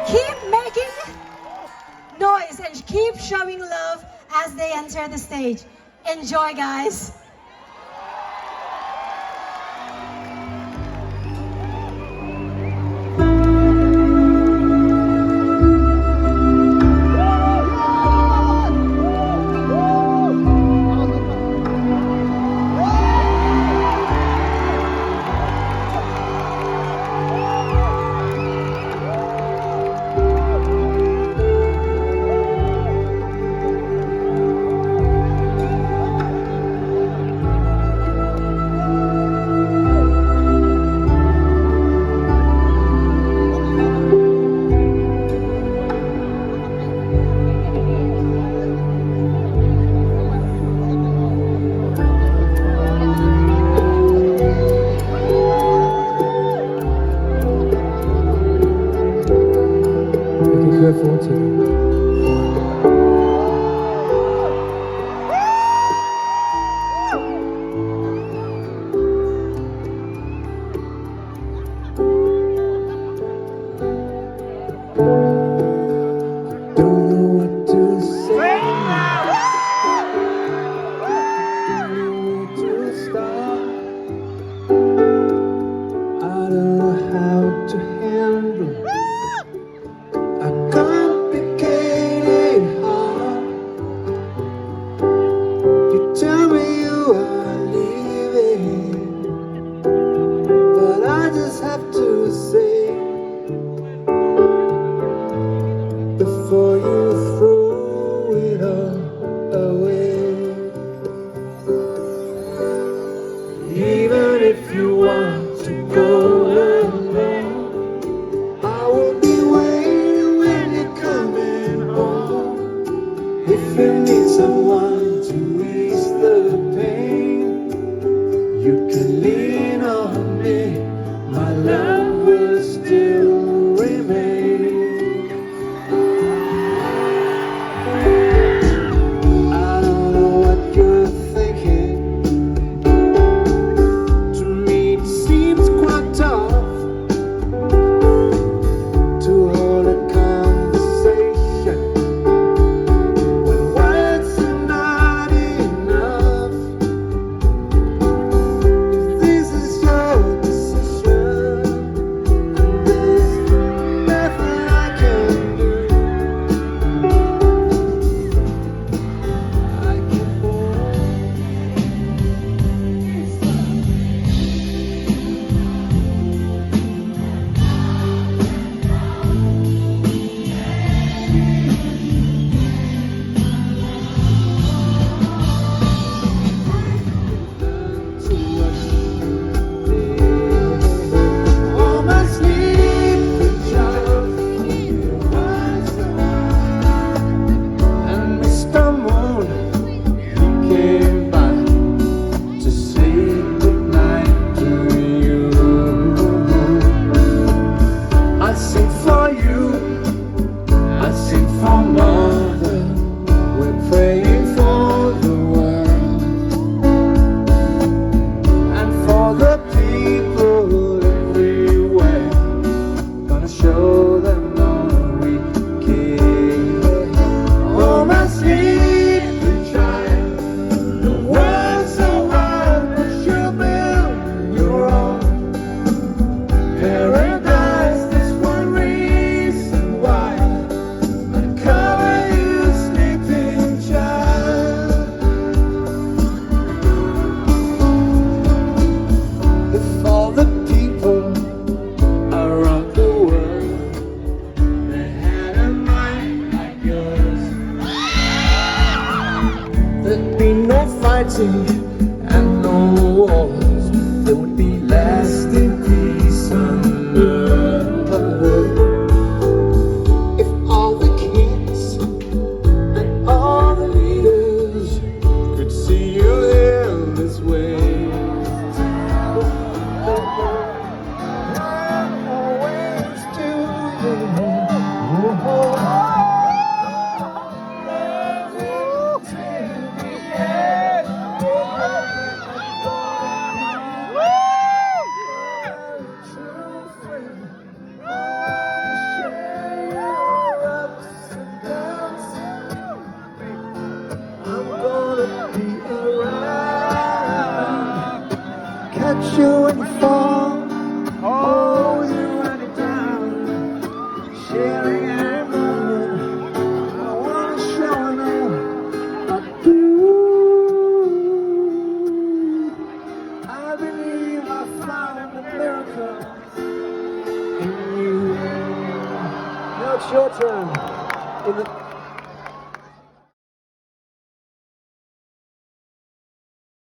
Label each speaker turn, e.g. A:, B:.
A: Keep making noise and keep showing love as they enter the stage. Enjoy, guys.
B: Careful too. Don't know what to say. Don't know where to start. I don't know how to handle a complicated heart. You tell me you are leaving, but I just have to say, before you throw it all away, even if you want to go alone, I will be waiting when you're coming home. If you need someone to ease the pain, you can lean on me. My love will still remain. I don't know what you're thinking. To me it seems quite tough to hold a conversation when words are not enough. If this is your decision, and there's nothing I can do, I can hold. All my sleep child, and Mr. Moon, he came by to say goodnight to you. I sing for you, I sing for mother. We're praying for the world and for the people everywhere. Gonna show them all we care. Oh, my sleeping child, the world's so hard, but you build your own paradise. There's one reason why I cover you, sleeping child. If all the people around the world they had a mind like yours, there'd be no fighting and no wars. There would be lasting peace and love. If all the kings and all the leaders could see you in this way, always to the end. sharing and loving. I wanna show them I do. I believe I found a miracle in you. Now it's your turn. In the